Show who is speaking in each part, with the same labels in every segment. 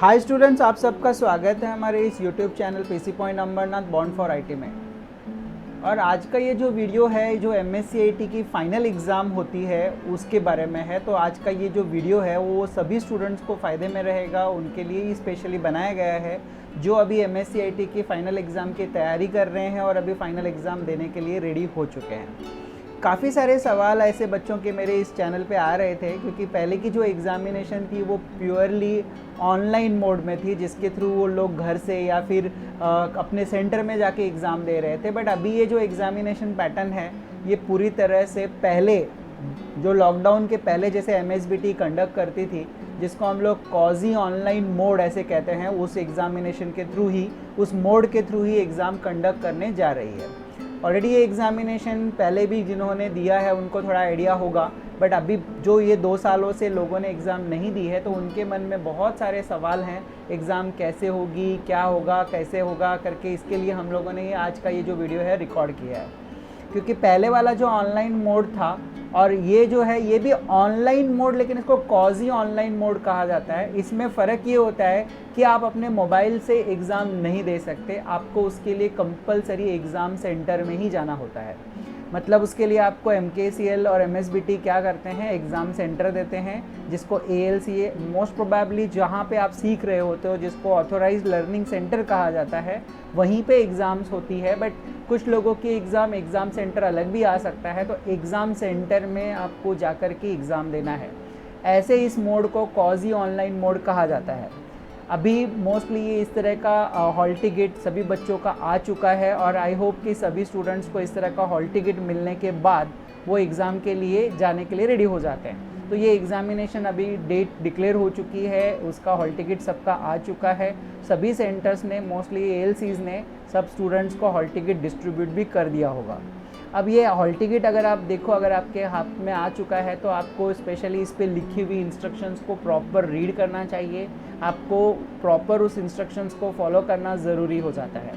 Speaker 1: Hi students, आप सबका स्वागत है हमारे इस YouTube channel PC point Ambernath bond for IT में। और आज का ये जो वीडियो है, जो एमएससीआईटी की फ़ाइनल एग्ज़ाम होती है उसके बारे में है। तो आज का ये जो वीडियो है वो सभी स्टूडेंट्स को फ़ायदे में रहेगा, उनके लिए ही स्पेशली बनाया गया है जो अभी एमएससीआईटी की फ़ाइनल एग्ज़ाम की तैयारी कर रहे हैं और अभी फ़ाइनल एग्ज़ाम देने के लिए रेडी हो चुके हैं। काफ़ी सारे सवाल ऐसे बच्चों के मेरे इस चैनल पे आ रहे थे, क्योंकि पहले की जो एग्ज़ामिनेशन थी वो प्योरली ऑनलाइन मोड में थी, जिसके थ्रू वो लोग घर से या फिर अपने सेंटर में जाके एग्ज़ाम दे रहे थे। बट अभी ये जो एग्ज़ामिनेशन पैटर्न है ये पूरी तरह से पहले जो लॉकडाउन के पहले जैसे एमएसबीटी कंडक्ट करती थी, जिसको हम लोग कॉजी ऑनलाइन मोड ऐसे कहते हैं, उस एग्ज़ामिनेशन के थ्रू ही, उस मोड के थ्रू ही एग्ज़ाम कंडक्ट करने जा रही है। ऑलरेडी ये एग्ज़ामिनेशन पहले भी जिन्होंने दिया है उनको थोड़ा आइडिया होगा, बट अभी जो ये 2 सालों से लोगों ने एग्ज़ाम नहीं दी है तो उनके मन में बहुत सारे सवाल हैं, एग्ज़ाम कैसे होगी, क्या होगा, कैसे होगा करके। इसके लिए हम लोगों ने आज का ये जो वीडियो है रिकॉर्ड किया है, क्योंकि पहले वाला जो ऑनलाइन मोड था और ये जो है ये भी ऑनलाइन मोड, लेकिन इसको कॉजी ऑनलाइन मोड कहा जाता है। इसमें फ़र्क ये होता है कि आप अपने मोबाइल से एग्ज़ाम नहीं दे सकते, आपको उसके लिए कंपलसरी एग्ज़ाम सेंटर में ही जाना होता है। मतलब उसके लिए आपको एमकेसीएल और एमएसबीटी क्या करते हैं, एग्ज़ाम सेंटर देते हैं, जिसको एएलसीए मोस्ट प्रोबेबली जहाँ पे आप सीख रहे होते हो, जिसको ऑथोराइज्ड लर्निंग सेंटर कहा जाता है, वहीं पे एग्ज़ाम्स होती है। बट कुछ लोगों की एग्ज़ाम सेंटर अलग भी आ सकता है, तो एग्ज़ाम सेंटर में आपको जाकर के एग्ज़ाम देना है। ऐसे इस मोड को कॉजी ऑनलाइन मोड कहा जाता है। अभी मोस्टली ये इस तरह का हॉल टिकट सभी बच्चों का आ चुका है और आई होप कि सभी स्टूडेंट्स को इस तरह का हॉल टिकट मिलने के बाद वो एग्ज़ाम के लिए जाने के लिए रेडी हो जाते हैं। तो ये एग्ज़ामिनेशन अभी डेट डिक्लेयर हो चुकी है, उसका हॉल टिकट सबका आ चुका है। सभी सेंटर्स ने, मोस्टली एएलसीज ने सब स्टूडेंट्स को हॉल टिकट डिस्ट्रीब्यूट भी कर दिया होगा। अब ये हॉल टिकट अगर आप देखो, अगर आपके हाथ में आ चुका है तो आपको स्पेशली इस पे लिखी हुई इंस्ट्रक्शंस को प्रॉपर रीड करना चाहिए। आपको प्रॉपर उस इंस्ट्रक्शंस को फॉलो करना ज़रूरी हो जाता है,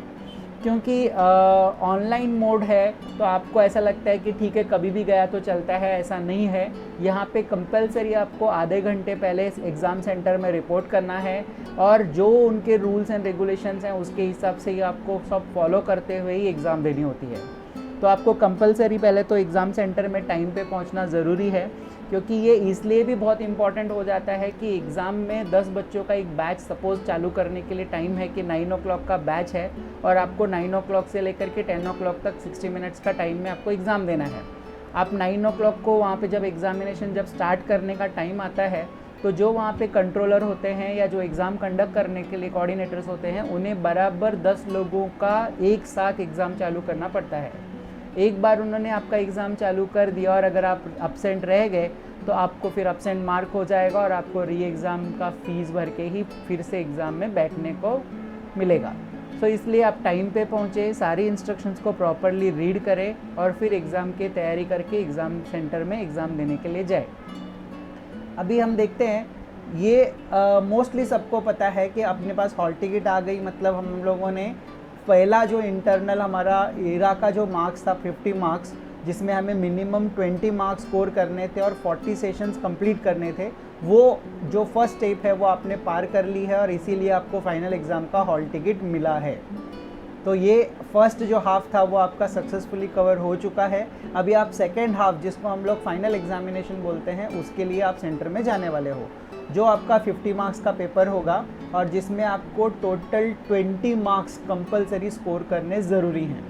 Speaker 1: क्योंकि ऑनलाइन मोड है तो आपको ऐसा लगता है कि ठीक है कभी भी गया तो चलता है, ऐसा नहीं है। यहाँ पे कंपलसरी आपको आधे घंटे पहले एग्ज़ाम सेंटर में रिपोर्ट करना है और जो उनके रूल्स एंड रेगुलेशंस हैं उसके हिसाब से ही आपको सब फॉलो करते हुए ही एग्ज़ाम देनी होती है। तो आपको कंपलसरी पहले तो एग्ज़ाम सेंटर में टाइम पे पहुंचना ज़रूरी है, क्योंकि ये इसलिए भी बहुत इंपॉर्टेंट हो जाता है कि एग्ज़ाम में 10 बच्चों का एक बैच सपोज़ चालू करने के लिए टाइम है कि 9 o'clock का बैच है और आपको 9 o'clock से लेकर के 10 o'clock तक 60 मिनट्स का टाइम में आपको एग्ज़ाम देना है। आप 9 o'clock को वहाँ पे जब एग्ज़ामिनेशन जब स्टार्ट करने का टाइम आता है तो जो वहाँ पे कंट्रोलर होते हैं या जो एग्ज़ाम कंडक्ट करने के लिए कोऑर्डिनेटर्स होते हैं, उन्हें बराबर 10 लोगों का एक साथ एग्ज़ाम चालू करना पड़ता है। एक बार उन्होंने आपका एग्ज़ाम चालू कर दिया और अगर आप अब्सेंट रह गए तो आपको फिर अब्सेंट मार्क हो जाएगा और आपको री एग्ज़ाम का फ़ीस भर के ही फिर से एग्ज़ाम में बैठने को मिलेगा। सो इसलिए आप टाइम पे पहुँचे, सारी इंस्ट्रक्शंस को प्रॉपरली रीड करें और फिर एग्ज़ाम की तैयारी करके एग्ज़ाम सेंटर में एग्ज़ाम देने के लिए जाए। अभी हम देखते हैं, ये मोस्टली सबको पता है कि अपने पास हॉल टिकट आ गई, मतलब हम लोगों ने पहला जो इंटरनल हमारा एरा का जो मार्क्स था 50 मार्क्स, जिसमें हमें मिनिमम 20 मार्क्स स्कोर करने थे और 40 सेशंस कंप्लीट करने थे, वो जो फर्स्ट स्टेप है वो आपने पार कर ली है और इसीलिए आपको फाइनल एग्ज़ाम का हॉल टिकट मिला है। तो ये फर्स्ट जो हाफ था वो आपका सक्सेसफुली कवर हो चुका है। अभी आप सेकेंड हाफ, जिसको हम लोग फाइनल एग्जामिनेशन बोलते हैं, उसके लिए आप सेंटर में जाने वाले हो, जो आपका 50 मार्क्स का पेपर होगा और जिसमें आपको टोटल 20 मार्क्स कंपलसरी स्कोर करने ज़रूरी हैं।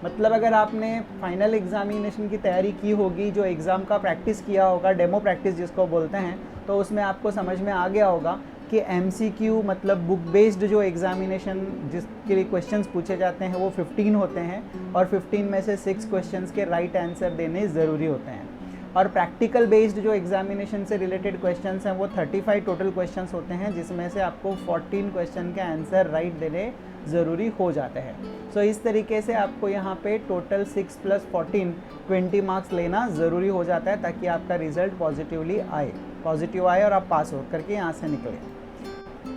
Speaker 1: मतलब अगर आपने फाइनल एग्जामिनेशन की तैयारी की होगी, जो एग्ज़ाम का प्रैक्टिस किया होगा, डेमो प्रैक्टिस जिसको बोलते हैं, तो उसमें आपको समझ में आ गया होगा कि एमसीक्यू मतलब बुक बेस्ड जो एग्जामिनेशन जिसके लिए क्वेश्चंस पूछे जाते हैं वो 15 होते हैं और 15 में से 6 क्वेश्चंस के राइट आंसर देने ज़रूरी होते हैं। और प्रैक्टिकल बेस्ड जो एग्जामिनेशन से रिलेटेड क्वेश्चंस हैं वो 35 टोटल क्वेश्चंस होते हैं, जिसमें से आपको 14 क्वेश्चन के आंसर राइट देने ज़रूरी हो जाते हैं। सो इस तरीके से आपको यहाँ पे टोटल 6 + 14 20 मार्क्स लेना ज़रूरी हो जाता है, ताकि आपका रिज़ल्ट पॉजिटिव आए और आप पास हो करके यहाँ से निकलें।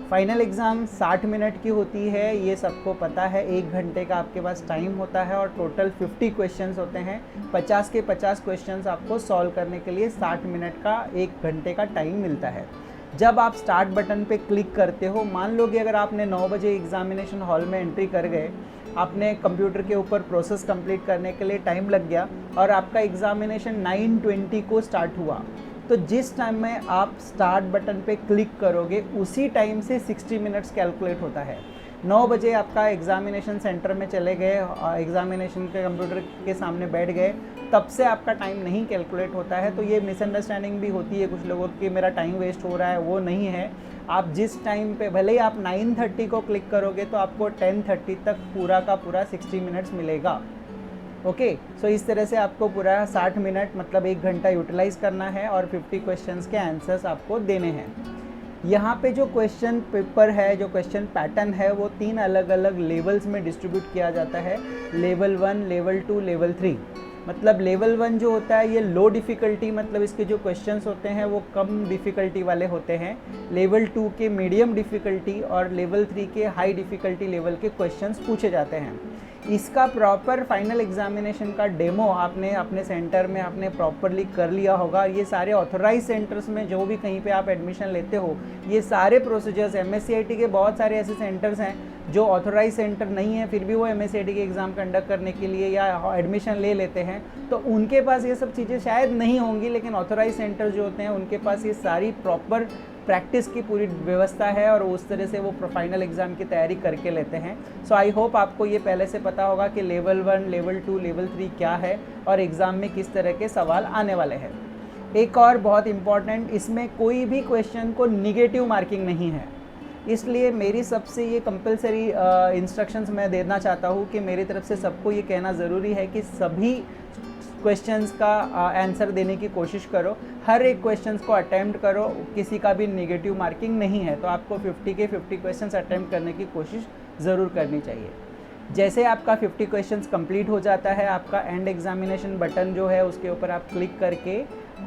Speaker 1: फाइनल एग्ज़ाम 60 मिनट की होती है, ये सबको पता है। 1 घंटे का आपके पास टाइम होता है और टोटल 50 क्वेश्चंस होते हैं। 50 के 50 क्वेश्चंस आपको सॉल्व करने के लिए 60 मिनट का 1 घंटे का टाइम मिलता है। जब आप स्टार्ट बटन पे क्लिक करते हो, मान लो कि अगर आपने 9 बजे एग्जामिनेशन हॉल में एंट्री कर गए, आपने कंप्यूटर के ऊपर प्रोसेस कंप्लीट करने के लिए टाइम लग गया और आपका एग्जामिनेशन 9:20 को स्टार्ट हुआ, तो जिस टाइम में आप स्टार्ट बटन पे क्लिक करोगे उसी टाइम से 60 मिनट्स कैलकुलेट होता है। 9 बजे आपका एग्जामिनेशन सेंटर में चले गए, एग्जामिनेशन के कंप्यूटर के सामने बैठ गए, तब से आपका टाइम नहीं कैलकुलेट होता है। तो ये मिसअंडरस्टैंडिंग भी होती है कुछ लोगों की, मेरा टाइम वेस्ट हो रहा है, वो नहीं है। आप जिस टाइम पे भले ही आप 9:30 को क्लिक करोगे तो आपको 10:30 तक पूरा का पूरा 60 मिनट्स मिलेगा। ओके, सो इस तरह से आपको पूरा 60 मिनट मतलब 1 घंटा यूटिलाइज़ करना है और 50 क्वेश्चंस के आंसर्स आपको देने हैं। यहाँ पे जो क्वेश्चन पेपर है, जो क्वेश्चन पैटर्न है, वो 3 अलग अलग लेवल्स में डिस्ट्रीब्यूट किया जाता है, लेवल 1, लेवल 2, लेवल 3। मतलब लेवल 1 जो होता है ये लो डिफ़िकल्टी, मतलब इसके जो क्वेश्चंस होते हैं वो कम डिफ़िकल्टी वाले होते हैं। लेवल 2 के मीडियम डिफ़िकल्टी और लेवल 3 के हाई डिफ़िकल्टी लेवल के क्वेश्चंस पूछे जाते हैं। इसका प्रॉपर फाइनल एग्जामिनेशन का डेमो आपने अपने सेंटर में आपने प्रॉपरली कर लिया होगा। ये सारे ऑथोराइज सेंटर्स में जो भी कहीं पे आप एडमिशन लेते हो, ये सारे प्रोसीजर्स, MSCIT के बहुत सारे ऐसे सेंटर्स हैं जो ऑथोराइज सेंटर नहीं है, फिर भी वो MSCIT के एग्ज़ाम कंडक्ट करने के लिए या एडमिशन ले लेते हैं, तो उनके पास ये सब चीज़ें शायद नहीं होंगी, लेकिन ऑथोराइज सेंटर जो होते हैं उनके पास ये सारी प्रॉपर प्रैक्टिस की पूरी व्यवस्था है और उस तरह से वो फाइनल एग्ज़ाम की तैयारी करके लेते हैं। सो आई होप आपको ये पहले से पता होगा कि लेवल 1, लेवल 2, लेवल 3 क्या है और एग्ज़ाम में किस तरह के सवाल आने वाले हैं। एक और बहुत इम्पॉर्टेंट, इसमें कोई भी क्वेश्चन को निगेटिव मार्किंग नहीं है, इसलिए मेरी सबसे ये कंपलसरी इंस्ट्रक्शंस मैं देना चाहता हूँ कि मेरी तरफ से सबको ये कहना ज़रूरी है कि सभी क्वेश्चंस का आंसर देने की कोशिश करो, हर एक क्वेश्चंस को अटैम्प्ट करो, किसी का भी नेगेटिव मार्किंग नहीं है। तो आपको 50 के 50 क्वेश्चंस अटैम्प्ट करने की कोशिश ज़रूर करनी चाहिए। जैसे आपका 50 क्वेश्चंस कंप्लीट हो जाता है, आपका एंड एग्जामिनेशन बटन जो है उसके ऊपर आप क्लिक करके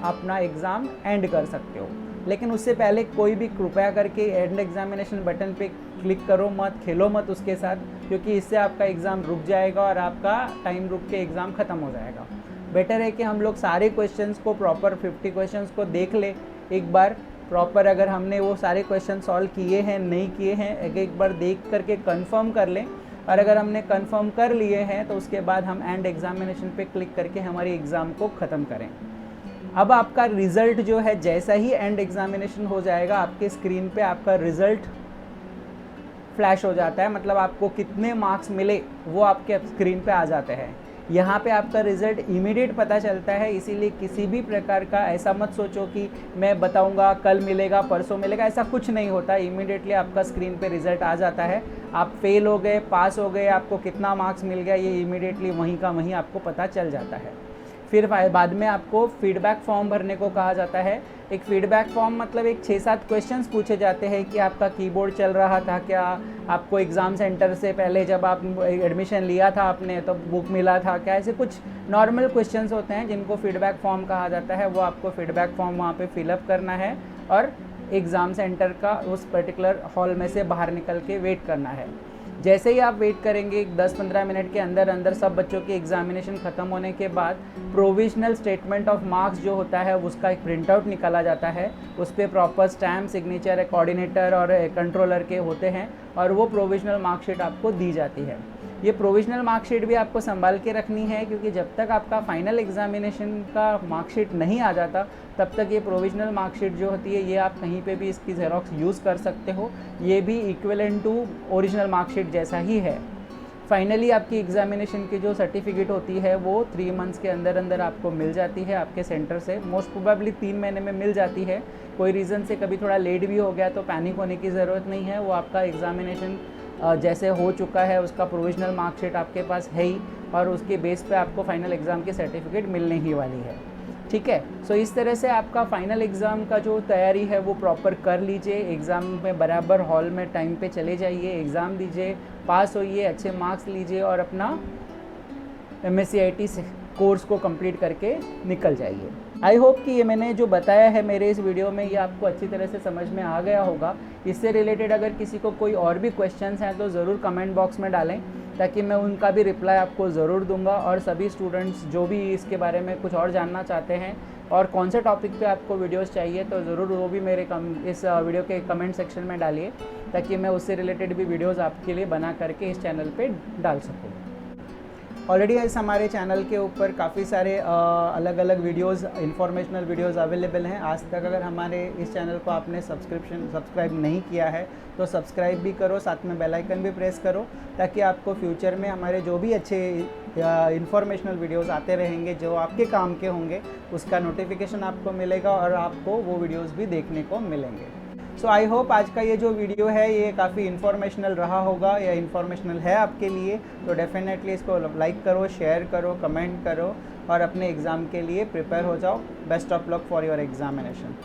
Speaker 1: अपना एग्ज़ाम एंड कर सकते हो। लेकिन उससे पहले कोई भी कृपया करके एंड एग्जामिनेशन बटन पे क्लिक करो मत, खेलो मत उसके साथ, क्योंकि इससे आपका एग्ज़ाम रुक जाएगा और आपका टाइम रुक के एग्ज़ाम ख़त्म हो जाएगा। बेटर है कि हम लोग सारे क्वेश्चंस को प्रॉपर 50 क्वेश्चंस को देख ले एक बार प्रॉपर, अगर हमने वो सारे क्वेश्चन सॉल्व किए हैं नहीं किए हैं एक बार देख करके कंफर्म कर लें, और अगर हमने कंफर्म कर लिए हैं तो उसके बाद हम एंड एग्जामिनेशन पे क्लिक करके हमारी एग्ज़ाम को ख़त्म करें। अब आपका रिज़ल्ट जो है, जैसा ही एंड एग्जामिनेशन हो जाएगा आपके स्क्रीन पे आपका रिज़ल्ट फ्लैश हो जाता है, मतलब आपको कितने मार्क्स मिले वो आपके स्क्रीन पे आ जाते हैं। यहाँ पे आपका रिज़ल्ट इमीडिएट पता चलता है, इसीलिए किसी भी प्रकार का ऐसा मत सोचो कि मैं बताऊँगा कल मिलेगा परसों मिलेगा, ऐसा कुछ नहीं होता। इमीडिएटली आपका स्क्रीन पे रिज़ल्ट आ जाता है, आप फेल हो गए, पास हो गए, आपको कितना मार्क्स मिल गया, ये इमीडिएटली वहीं का वहीं आपको पता चल जाता है। फिर बाद में आपको फीडबैक फॉर्म भरने को कहा जाता है। एक फीडबैक फॉर्म मतलब एक 6-7 क्वेश्चंस पूछे जाते हैं कि आपका कीबोर्ड चल रहा था क्या, आपको एग्ज़ाम सेंटर से पहले जब आप एडमिशन लिया था आपने तो बुक मिला था क्या, ऐसे कुछ नॉर्मल क्वेश्चंस होते हैं जिनको फीडबैक फॉर्म कहा जाता है। वो आपको फीडबैक फॉर्म वहाँ पे फिलअप करना है और एग्ज़ाम सेंटर का उस पर्टिकुलर हॉल में से बाहर निकल के वेट करना है। जैसे ही आप वेट करेंगे 10-15 मिनट के अंदर अंदर सब बच्चों की एग्जामिनेशन ख़त्म होने के बाद प्रोविजनल स्टेटमेंट ऑफ मार्क्स जो होता है उसका एक प्रिंट आउट निकाला जाता है। उस पर प्रॉपर स्टैम्प, सिग्नेचर कोऑर्डिनेटर और कंट्रोलर के होते हैं और वो प्रोविजनल मार्कशीट आपको दी जाती है। ये प्रोविजनल मार्कशीट भी आपको संभाल के रखनी है, क्योंकि जब तक आपका फाइनल एग्जामिनेशन का मार्कशीट नहीं आ जाता तब तक ये प्रोविजनल मार्कशीट जो होती है ये आप कहीं पे भी इसकी ज़ेरॉक्स यूज़ कर सकते हो। ये भी इक्विवेलेंट टू ओरिजिनल मार्कशीट जैसा ही है। फाइनली आपकी एग्जामिनेशन की जो सर्टिफिकेट होती है वो 3 मंथ्स के अंदर अंदर आपको मिल जाती है आपके सेंटर से। मोस्ट प्रोबेबली 3 महीने में मिल जाती है। कोई रीज़न से कभी थोड़ा लेट भी हो गया तो पैनिक होने की ज़रूरत नहीं है। वो आपका एग्जामिनेशन जैसे हो चुका है उसका प्रोविजनल मार्कशीट आपके पास है ही, और उसके बेस पे आपको फाइनल एग्ज़ाम की सर्टिफिकेट मिलने ही वाली है। ठीक है, सो इस तरह से आपका फाइनल एग्ज़ाम का जो तैयारी है वो प्रॉपर कर लीजिए। एग्ज़ाम में बराबर हॉल में टाइम पे चले जाइए, एग्ज़ाम दीजिए, पास होइए, अच्छे मार्क्स लीजिए और अपना MSCIT कोर्स को कंप्लीट करके निकल जाइए। आई होप कि ये मैंने जो बताया है मेरे इस वीडियो में ये आपको अच्छी तरह से समझ में आ गया होगा। इससे रिलेटेड अगर किसी को कोई और भी क्वेश्चंस हैं तो ज़रूर कमेंट बॉक्स में डालें, ताकि मैं उनका भी रिप्लाई आपको ज़रूर दूंगा। और सभी स्टूडेंट्स जो भी इसके बारे में कुछ और जानना चाहते हैं और कौन से टॉपिक पे आपको वीडियोस चाहिए तो ज़रूर वो भी मेरे इस वीडियो के कमेंट सेक्शन में डालिए, ताकि मैं उससे रिलेटेड भी वीडियोस आपके लिए बना करके इस चैनल पे डाल सकूँ। ऑलरेडी इस हमारे चैनल के ऊपर काफ़ी सारे अलग अलग वीडियोस, इंफॉर्मेशनल वीडियोस अवेलेबल हैं। आज तक अगर हमारे इस चैनल को आपने सब्सक्राइब नहीं किया है तो सब्सक्राइब भी करो, साथ में बेल आइकन भी प्रेस करो, ताकि आपको फ्यूचर में हमारे जो भी अच्छे इंफॉर्मेशनल वीडियोस आते रहेंगे जो आपके काम के होंगे उसका नोटिफिकेशन आपको मिलेगा और आपको वो वीडियोस भी देखने को मिलेंगे। सो आई होप आज का ये जो वीडियो है ये काफ़ी इन्फॉर्मेशनल रहा होगा या इन्फॉर्मेशनल है आपके लिए। तो डेफिनेटली इसको लाइक करो, शेयर करो, कमेंट करो और अपने एग्ज़ाम के लिए प्रिपेयर हो जाओ। Best of luck for your examination.